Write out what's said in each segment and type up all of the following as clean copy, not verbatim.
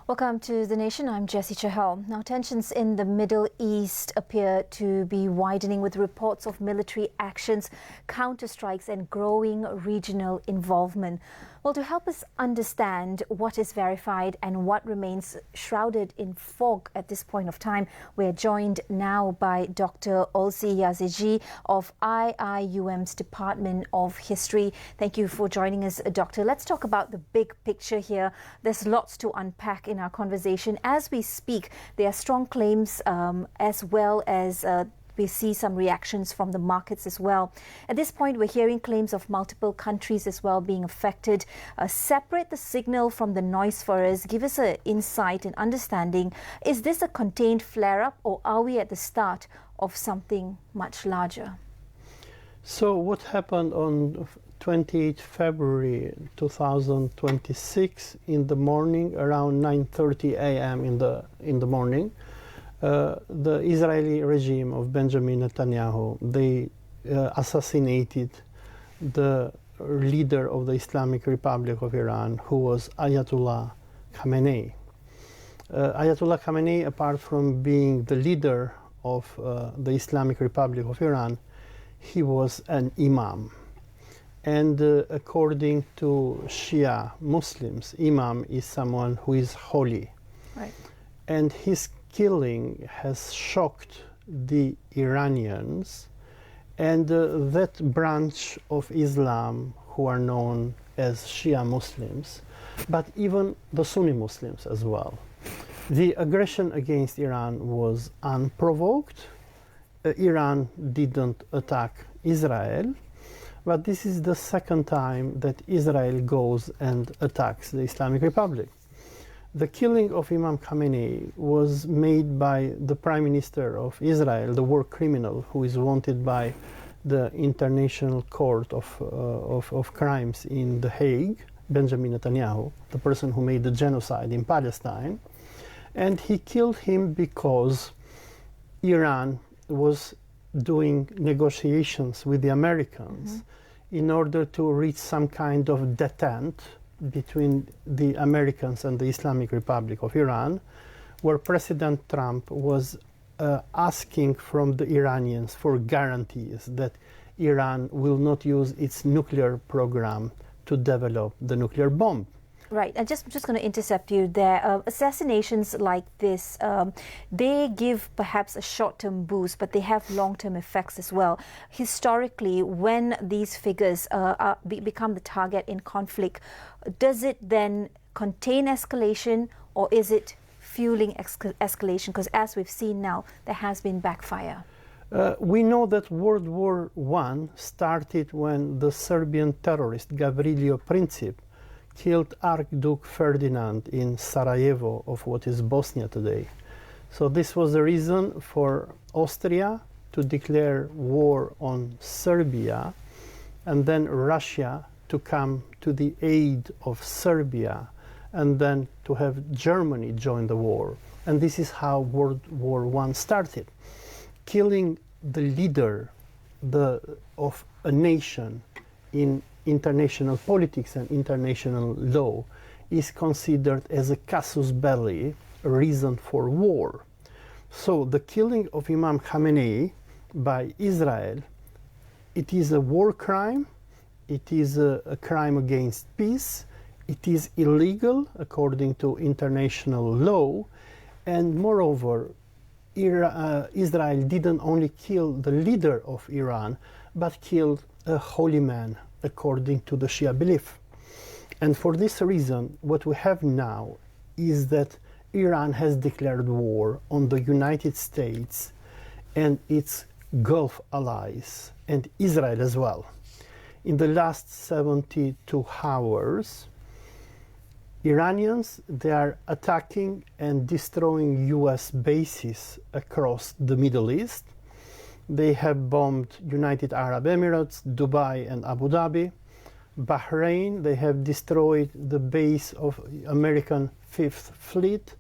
Welcome to The Nation. I'm Jessie CHAHAL. Now, tensions in the Middle East appear to be widening with reports of military actions, counterstrikes and growing regional involvement. Well, to help us understand what is verified and what remains shrouded in fog at this point of time, we're joined now by Dr. Olsi JAZEXHIU of IIUM's Department of History. Thank you for joining us, Doctor. Let's talk about the big picture here. There's lots to unpack in our conversation. As we speak, there are strong claims as well as we see some reactions from the markets as well. At this point, we're hearing claims of multiple countries as well being affected. Separate the signal from the noise for us. Give us an insight and understanding. Is this a contained flare-up, or are we at the start of something much larger? So what happened on 28 February 2026 in the morning, around 9:30 a.m. in the morning? The Israeli regime of Benjamin Netanyahu, they assassinated the leader of the Islamic Republic of Iran, who was Ayatollah Khamenei. Ayatollah Khamenei, apart from being the leader of the Islamic Republic of Iran, he was an imam. And according to Shia Muslims, imam is someone who is holy. Right. And his killing has shocked the Iranians, and that branch of Islam who are known as Shia Muslims, but even the Sunni Muslims as well. The aggression against Iran was unprovoked. Iran didn't attack Israel, but this is the second time that Israel goes and attacks the Islamic Republic. The killing of Imam Khamenei was made by the Prime Minister of Israel, the war criminal who is wanted by the International Court of Crimes in The Hague, Benjamin Netanyahu, the person who made the genocide in Palestine. And he killed him because Iran was doing negotiations with the Americans in order to reach some kind of detente between the Americans and the Islamic Republic of Iran, where President Trump was asking from the Iranians for guarantees that Iran will not use its nuclear program to develop the nuclear bomb. Right. I'm just going to intercept you there. Assassinations like this, they give perhaps a short-term boost, but they have long-term effects as well. Historically, when these figures become the target in conflict, does it then contain escalation, or is it fueling escalation? Because as we've seen now, there has been backfire. We know that World War I started when the Serbian terrorist Gavrilo Princip killed Archduke Ferdinand in Sarajevo of what is Bosnia today. So this was the reason for Austria to declare war on Serbia, and then Russia to come to the aid of Serbia, and then to have Germany join the war. And this is how World War I started. Killing the leader of a nation in international politics and international law is considered as a casus belli, a reason for war. So the killing of Imam Khamenei by Israel, it is a war crime, it is a crime against peace, it is illegal according to international law, and moreover, Israel didn't only kill the leader of Iran, but killed a holy man, according to the Shia belief. And for this reason, what we have now is that Iran has declared war on the United States and its Gulf allies, and Israel as well. In the last 72 hours, Iranians, they are attacking and destroying US bases across the Middle East. They have bombed United Arab Emirates, Dubai and Abu Dhabi. Bahrain, they have destroyed the base of American Fifth Fleet.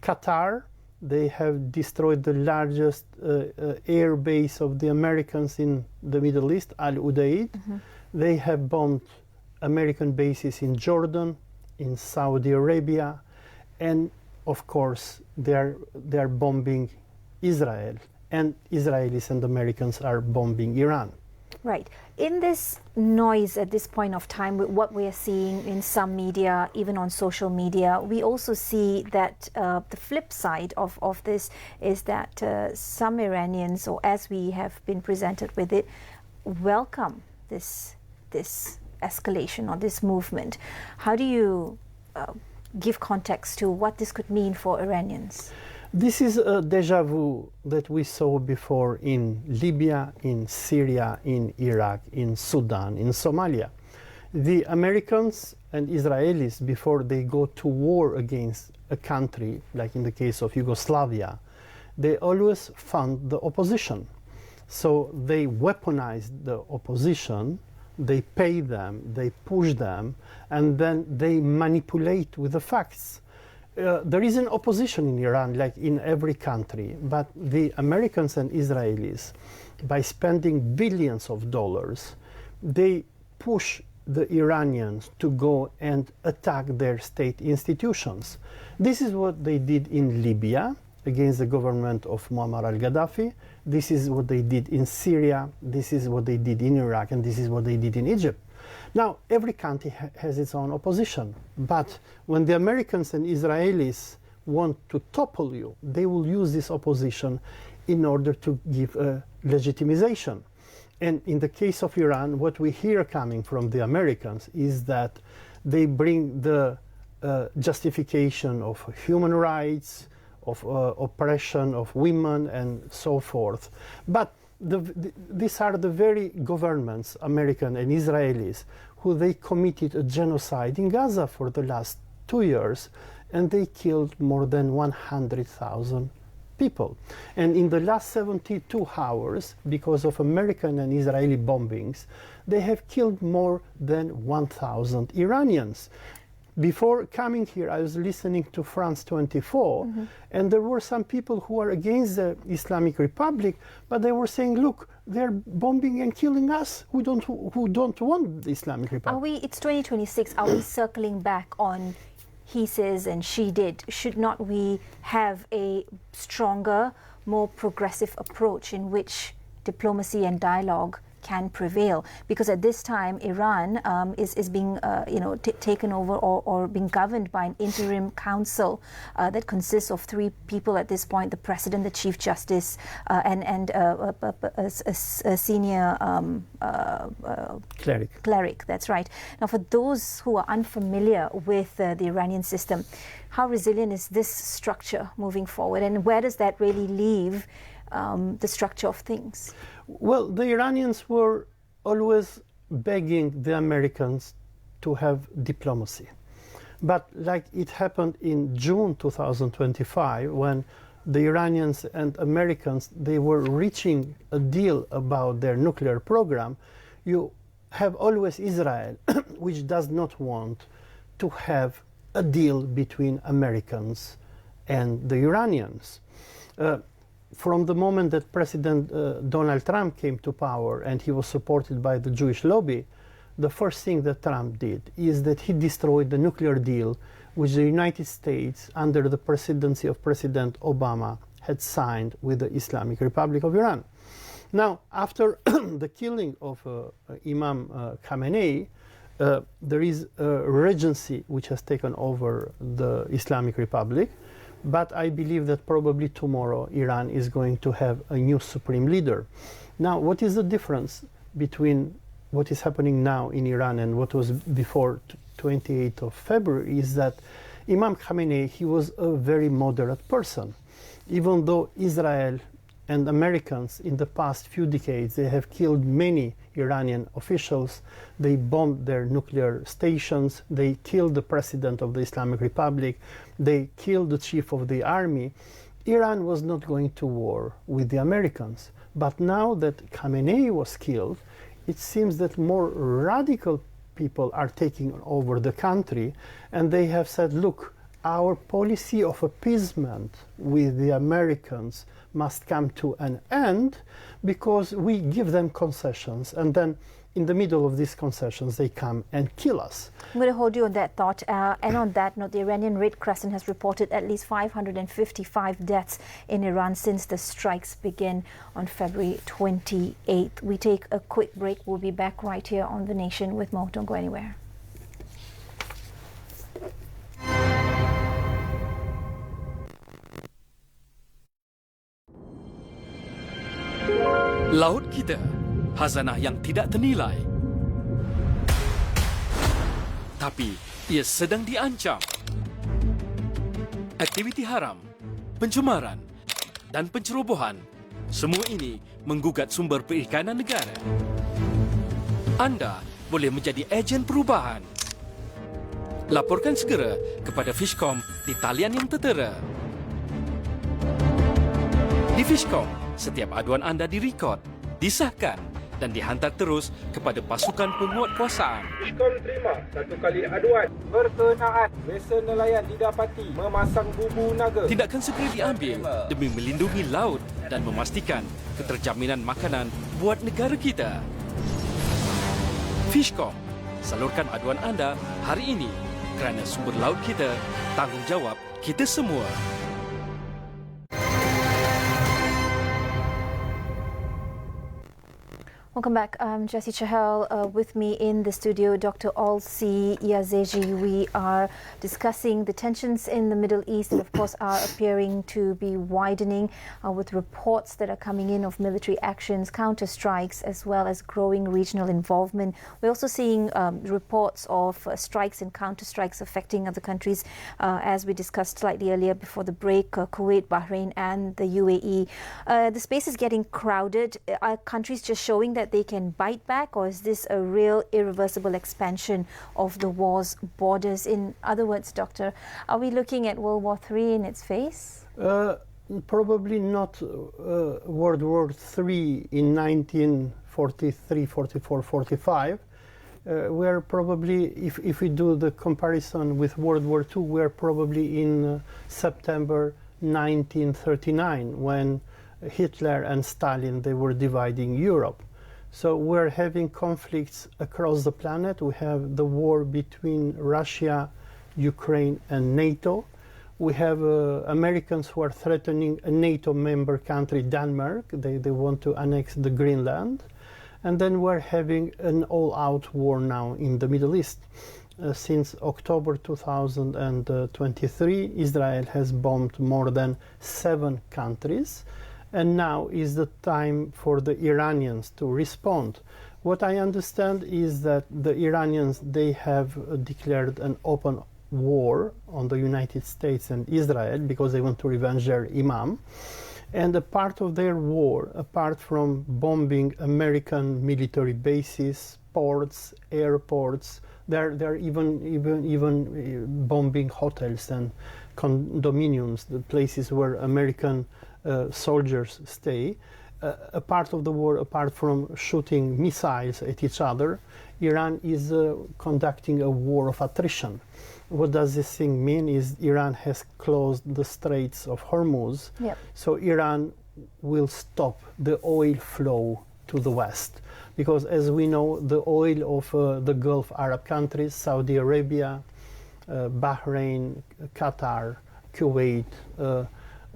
Qatar, they have destroyed the largest air base of the Americans in the Middle East, Al Udeid. They have bombed American bases in Jordan, in Saudi Arabia, and of course, they are bombing Israel, and Israelis and Americans are bombing Iran. Right. In this noise at this point of time, with what we are seeing in some media, even on social media, we also see that the flip side of this is that some Iranians, or as we have been presented with it, welcome this escalation or this movement. How do you give context to what this could mean for Iranians? This is a déjà vu that we saw before in Libya, in Syria, in Iraq, in Sudan, in Somalia. The Americans and Israelis, before they go to war against a country, like in the case of Yugoslavia, they always fund the opposition. So they weaponize the opposition, they pay them, they push them, and then they manipulate with the facts. There is an opposition in Iran, like in every country, but the Americans and Israelis, by spending billions of dollars, they push the Iranians to go and attack their state institutions. This is what they did in Libya against the government of Muammar al-Gaddafi. This is what they did in Syria. This is what they did in Iraq, and this is what they did in Egypt. Now, every country has its own opposition, but when the Americans and Israelis want to topple you, they will use this opposition in order to give a legitimization. And in the case of Iran, what we hear coming from the Americans is that they bring the justification of human rights, of oppression of women, and so forth. But these are the very governments, American and Israelis, who they committed a genocide in Gaza for the last 2 years, and they killed more than 100,000 people. And in the last 72 hours, because of American and Israeli bombings, they have killed more than 1,000 Iranians. Before coming here, I was listening to France 24, and there were some people who are against the Islamic Republic, but they were saying, look, they're bombing and killing us who don't want the Islamic Republic. It's 2026, are we circling back on he says and she did? Should not we have a stronger, more progressive approach in which diplomacy and dialogue can prevail? Because at this time, Iran is being taken over or being governed by an interim council that consists of 3 people at this point: the president, the chief justice, and a senior cleric. That's right. Now, for those who are unfamiliar with the Iranian system, how resilient is this structure moving forward, and where does that really leave the structure of things? Well, the Iranians were always begging the Americans to have diplomacy. But like it happened in June 2025, when the Iranians and Americans, they were reaching a deal about their nuclear program, you have always Israel, which does not want to have a deal between Americans and the Iranians. From the moment that President Donald Trump came to power and he was supported by the Jewish lobby, the first thing that Trump did is that he destroyed the nuclear deal which the United States, under the presidency of President Obama, had signed with the Islamic Republic of Iran. Now, after the killing of Imam Khamenei, there is a regency which has taken over the Islamic Republic. But I believe that probably tomorrow Iran is going to have a new supreme leader. Now, what is the difference between what is happening now in Iran and what was before 28th of February is that Imam Khamenei, he was a very moderate person. Even though Israel and Americans in the past few decades, they have killed many Iranian officials, they bombed their nuclear stations, they killed the president of the Islamic Republic, they killed the chief of the army. Iran was not going to war with the Americans. But now that Khamenei was killed, it seems that more radical people are taking over the country, and they have said, look, our policy of appeasement with the Americans must come to an end because we give them concessions. And then in the middle of these concessions, they come and kill us. I'm going to hold you on that thought. And on that note, the Iranian Red Crescent has reported at least 555 deaths in Iran since the strikes began on February 28th. We take a quick break. We'll be back right here on The Nation with more. Don't go anywhere. Laut kita, hazanah yang tidak ternilai. Tapi ia sedang diancam. Aktiviti haram, pencemaran dan pencerobohan, semua ini menggugat sumber perikanan negara. Anda boleh menjadi ejen perubahan. Laporkan segera kepada Fishcom di talian yang tertera. Di Fishcom, setiap aduan anda direkod, disahkan dan dihantar terus kepada pasukan penguatkuasaan. Fishcom terima satu kali aduan berkenaan vessel nelayan didapati memasang bubu naga. Tindakan segera diambil demi melindungi laut dan memastikan keterjaminan makanan buat negara kita. Fishcom, salurkan aduan anda hari ini kerana sumber laut kita, tanggungjawab kita semua. Welcome back. I'm Jessie Chahal. With me in the studio, Dr. Olsi JAZEXHIU. We are discussing the tensions in the Middle East that, of course, are appearing to be widening with reports that are coming in of military actions, counter-strikes, as well as growing regional involvement. We're also seeing reports of strikes and counter-strikes affecting other countries, as we discussed slightly earlier before the break, Kuwait, Bahrain, and the UAE. The space is getting crowded. Are countries just showing that they can bite back, or is this a real irreversible expansion of the war's borders? In other words, Doctor, are we looking at World War III in its face? Probably not World War III in 1943, 44, 45. We're probably, if we do the comparison with World War II, we're probably in September 1939, when Hitler and Stalin, they were dividing Europe. So we're having conflicts across the planet. We have the war between Russia, Ukraine, and NATO. We have Americans who are threatening a NATO member country, Denmark. They want to annex the Greenland. And then we're having an all-out war now in the Middle East. Since October 2023, Israel has bombed more than 7 countries. And now is the time for the Iranians to respond. What I understand is that the Iranians, they have declared an open war on the United States and Israel because they want to revenge their imam. And a part of their war, apart from bombing American military bases, ports, airports, they're even bombing hotels and condominiums, the places where American soldiers stay. A part of the war, apart from shooting missiles at each other, Iran is conducting a war of attrition. What does this thing mean is Iran has closed the Straits of Hormuz, so Iran will stop the oil flow to the West. Because as we know, the oil of the Gulf Arab countries, Saudi Arabia, Bahrain, Qatar, Kuwait,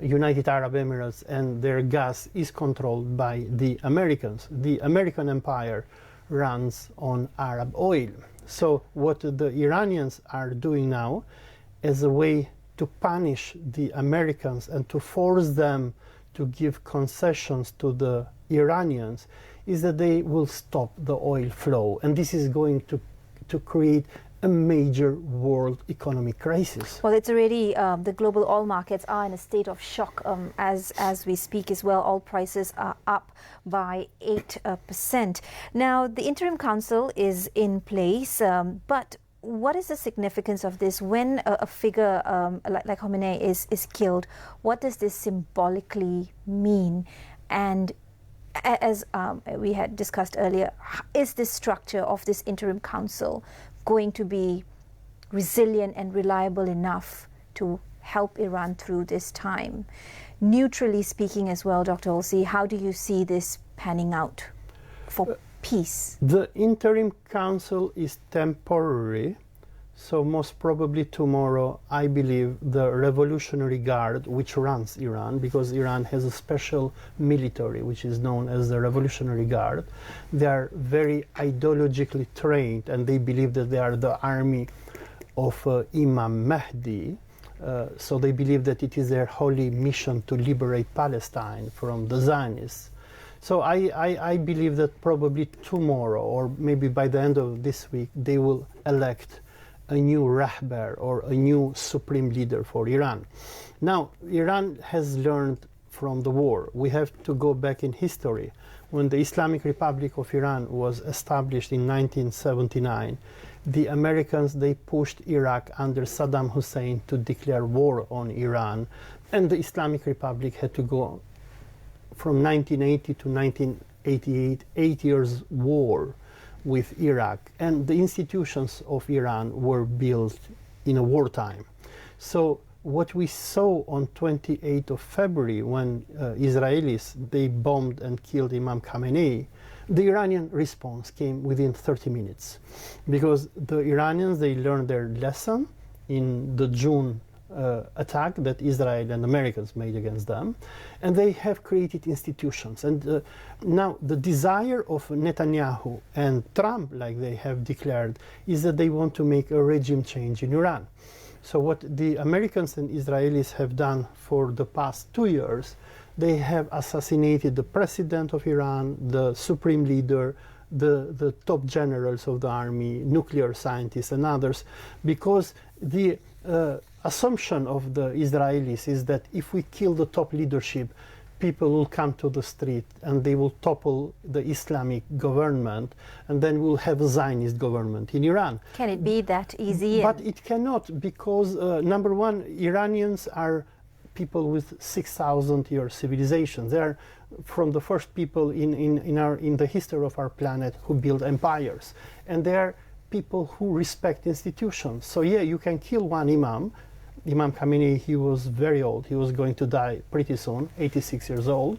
United Arab Emirates, and their gas is controlled by the Americans. The American empire runs on Arab oil. So what the Iranians are doing now as a way to punish the Americans and to force them to give concessions to the Iranians is that they will stop the oil flow. And this is going to create a major world economic crisis. Well, it's already, the global oil markets are in a state of shock as we speak as well. Oil prices are up by 8%. Now, the interim council is in place, but what is the significance of this? When a figure like Khamenei is killed, what does this symbolically mean? And as we had discussed earlier, is this structure of this interim council going to be resilient and reliable enough to help Iran through this time? Neutrally speaking as well, Dr. Olsi, how do you see this panning out for peace? The interim council is temporary, so most probably tomorrow, I believe, the Revolutionary Guard, which runs Iran, because Iran has a special military, which is known as the Revolutionary Guard. They are very ideologically trained, and they believe that they are the army of Imam Mahdi. So they believe that it is their holy mission to liberate Palestine from the Zionists. So I believe that probably tomorrow, or maybe by the end of this week, they will elect a new Rahbar, or a new supreme leader for Iran. Now, Iran has learned from the war. We have to go back in history. When the Islamic Republic of Iran was established in 1979, the Americans, they pushed Iraq under Saddam Hussein to declare war on Iran, and the Islamic Republic had to go from 1980 to 1988, 8 years war with Iraq, and the institutions of Iran were built in a wartime. So what we saw on 28th of February, when Israelis, they bombed and killed Imam Khamenei, the Iranian response came within 30 minutes, because the Iranians, they learned their lesson in the June attack that Israel and Americans made against them, and they have created institutions. And now the desire of Netanyahu and Trump, like they have declared, is that they want to make a regime change in Iran. So what the Americans and Israelis have done for the past 2 years, they have assassinated the president of Iran, the supreme leader, the top generals of the army, nuclear scientists and others, because the assumption of the Israelis is that if we kill the top leadership, people will come to the street and they will topple the Islamic government, and then we'll have a Zionist government in Iran. Can it be that easy? But it cannot, because number one, Iranians are people with 6,000-year civilization. They are from the first people in the history of our planet who built empires, and they are people who respect institutions. So yeah, you can kill one imam. Imam Khamenei, he was very old. He was going to die pretty soon, 86 years old.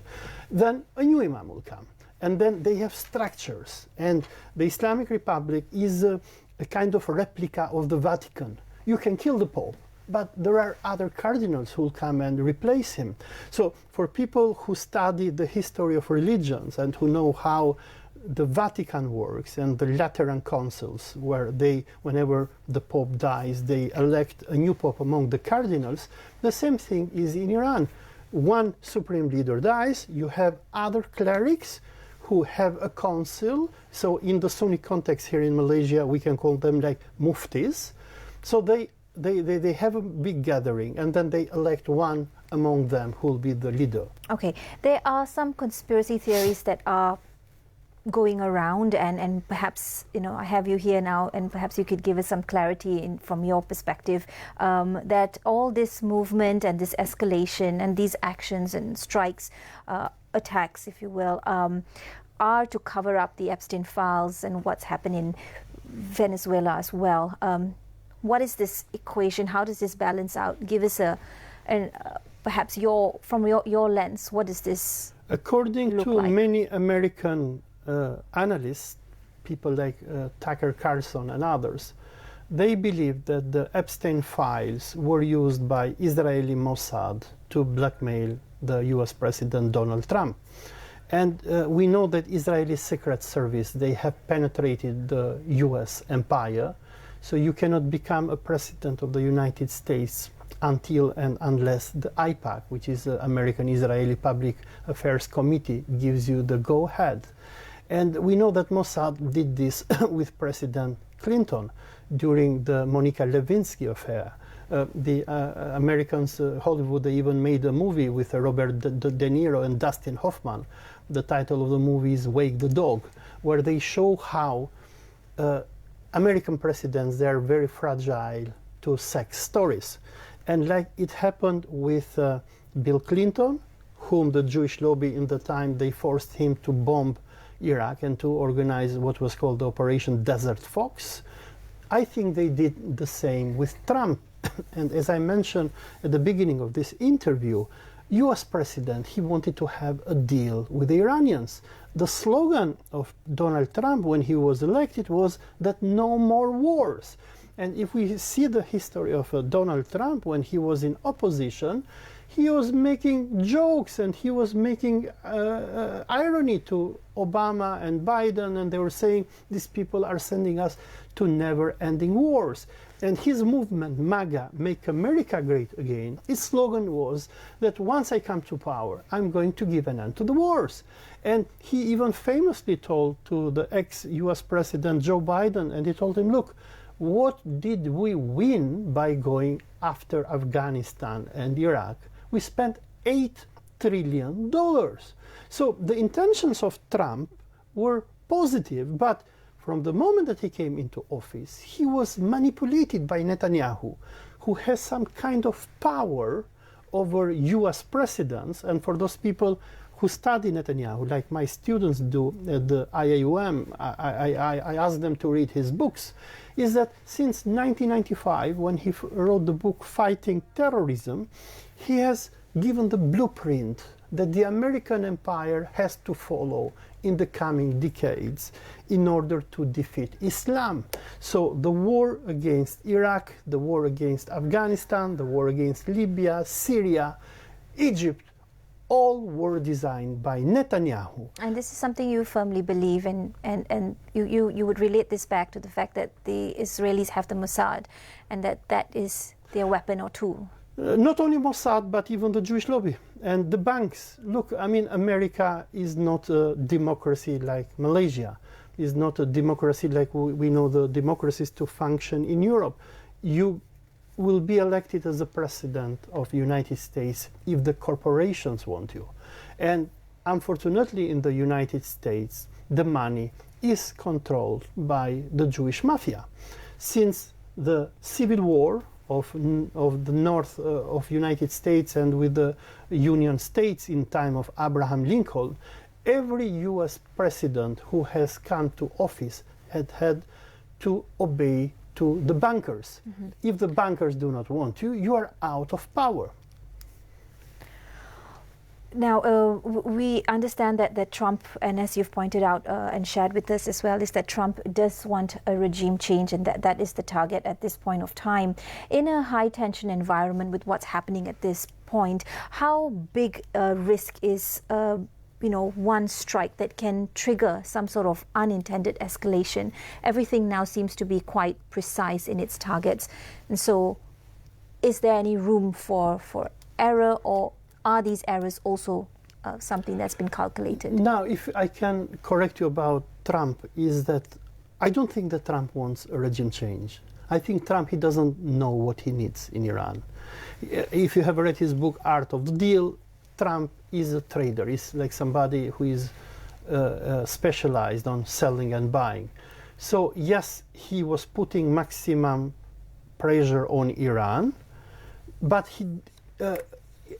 Then a new imam will come. And then they have structures. And the Islamic Republic is a kind of replica of the Vatican. You can kill the Pope, but there are other cardinals who will come and replace him. So for people who study the history of religions and who know how the Vatican works and the Lateran councils, where they, whenever the Pope dies, they elect a new Pope among the cardinals, the same thing is in Iran. One supreme leader dies, you have other clerics who have a council. So in the Sunni context here in Malaysia, we can call them like muftis. So they have a big gathering, and then they elect one among them who will be the leader. Okay, there are some conspiracy theories that are going around, and perhaps, you know, I have you here now, and perhaps you could give us some clarity from your perspective, that all this movement and this escalation and these actions and strikes, attacks, if you will, are to cover up the Epstein files and what's happened in Venezuela as well. What is this equation? How does this balance out? Give us perhaps from your lens, what does this according look to like? Many American analysts, people like Tucker Carlson and others, they believe that the Epstein files were used by Israeli Mossad to blackmail the US President Donald Trump. And we know that Israeli Secret Service, they have penetrated the US empire, so you cannot become a president of the United States until and unless the IPAC, which is the American Israeli Public Affairs Committee, gives you the go-ahead. And we know that Mossad did this with President Clinton during the Monica Lewinsky affair. The Americans, Hollywood, they even made a movie with Robert De Niro and Dustin Hoffman. The title of the movie is Wake the Dog, where they show how American presidents, they are very fragile to sex stories. And like it happened with Bill Clinton, whom the Jewish lobby in the time, they forced him to bomb Iraq and to organize what was called the Operation Desert Fox. I think they did the same with Trump. And as I mentioned at the beginning of this interview, US president, he wanted to have a deal with the Iranians. The slogan of Donald Trump when he was elected was that no more wars. And if we see the history of Donald Trump when he was in opposition, he was making jokes and he was making irony to Obama and Biden, and they were saying these people are sending us to never-ending wars. And his movement, MAGA, Make America Great Again, its slogan was that once I come to power, I'm going to give an end to the wars. And he even famously told to the ex-US President Joe Biden, and he told him, look, what did we win by going after Afghanistan and Iraq? We spent $8 trillion. So the intentions of Trump were positive, but from the moment that he came into office, he was manipulated by Netanyahu, who has some kind of power over US presidents. And for those people who study Netanyahu, like my students do at the IIUM, I ask them to read his books, is that since 1995, when he wrote the book Fighting Terrorism, he has given the blueprint that the American empire has to follow in the coming decades in order to defeat Islam. So the war against Iraq, the war against Afghanistan, the war against Libya, Syria, Egypt, all were designed by Netanyahu. And this is something you firmly believe in, and you would relate this back to the fact that the Israelis have the Mossad, and that is their weapon or tool. Not only Mossad, but even the Jewish lobby and the banks. Look, I mean, America is not a democracy like Malaysia. It's not a democracy like we know the democracies to function in Europe. You will be elected as the president of the United States if the corporations want you. And unfortunately, in the United States, the money is controlled by the Jewish mafia. Since the Civil War of the north of United States and with the Union States in time of Abraham Lincoln, every US president who has come to office had to obey to the bankers. Mm-hmm. If the bankers do not want you, you are out of power. Now, we understand that Trump, and as you've pointed out and shared with us as well, is that Trump does want a regime change, and that is the target at this point of time. In a high-tension environment with what's happening at this point, how big a risk is one strike that can trigger some sort of unintended escalation? Everything now seems to be quite precise in its targets. And so is there any room for error, or are these errors also something that's been calculated? Now, if I can correct you about Trump, is that I don't think that Trump wants a regime change. I think Trump, he doesn't know what he needs in Iran. If you have read his book, Art of the Deal, Trump is a trader. He's like somebody who is specialized on selling and buying. So yes, he was putting maximum pressure on Iran, but he,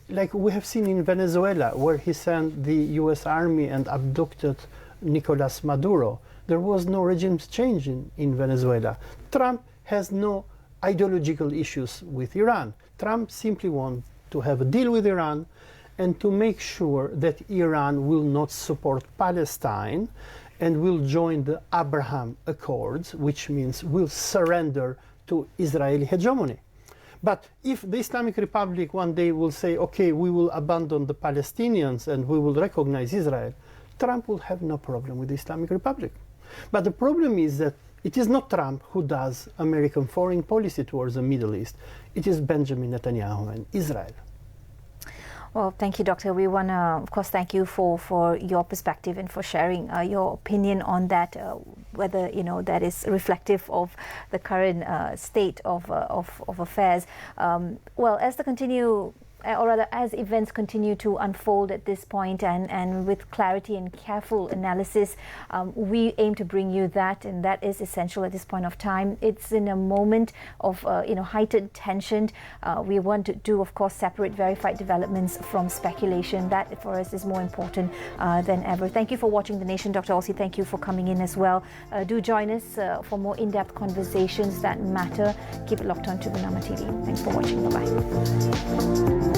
like we have seen in Venezuela, where he sent the US Army and abducted Nicolas Maduro, there was no regime change in Venezuela. Trump has no ideological issues with Iran. Trump simply wants to have a deal with Iran and to make sure that Iran will not support Palestine and will join the Abraham Accords, which means will surrender to Israeli hegemony. But if the Islamic Republic one day will say, okay, we will abandon the Palestinians and we will recognize Israel, Trump will have no problem with the Islamic Republic. But the problem is that it is not Trump who does American foreign policy towards the Middle East. It is Benjamin Netanyahu and Israel. Well, thank you, Doctor. We want to, of course, thank you for your perspective and for sharing your opinion on that, whether, that is reflective of the current state of affairs. Well, as events continue to unfold at this point, and with clarity and careful analysis, we aim to bring you that, and that is essential at this point of time. It's in a moment of heightened tension. We want to do, of course, separate verified developments from speculation. That for us is more important than ever. Thank you for watching The Nation. Dr. Olsi, thank you for coming in as well. Do join us for more in-depth conversations that matter. Keep it locked on to Bernama TV. Thanks for watching. Bye-bye.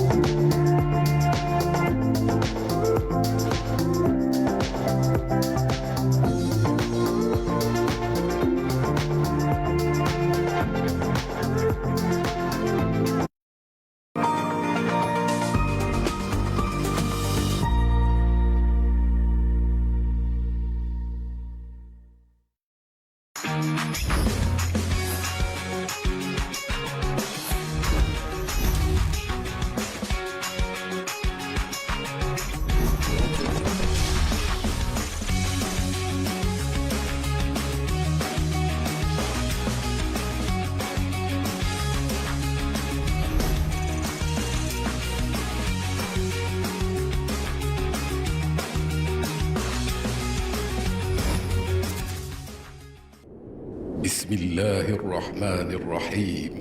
بسم الله الرحمن الرحيم.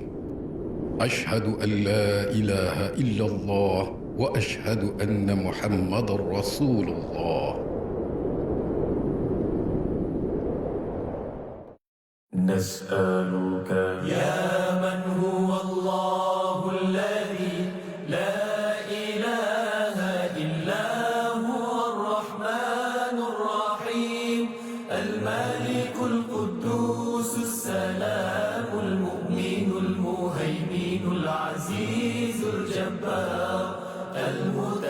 أشهد أن لا إله إلا الله وأشهد أن محمد رسول الله. نسألك يا من هو الله الذي لا إله إلا هو الرحمن الرحيم الملك القدوس السلام المؤمن المهيمن العزيز الجبار المتعال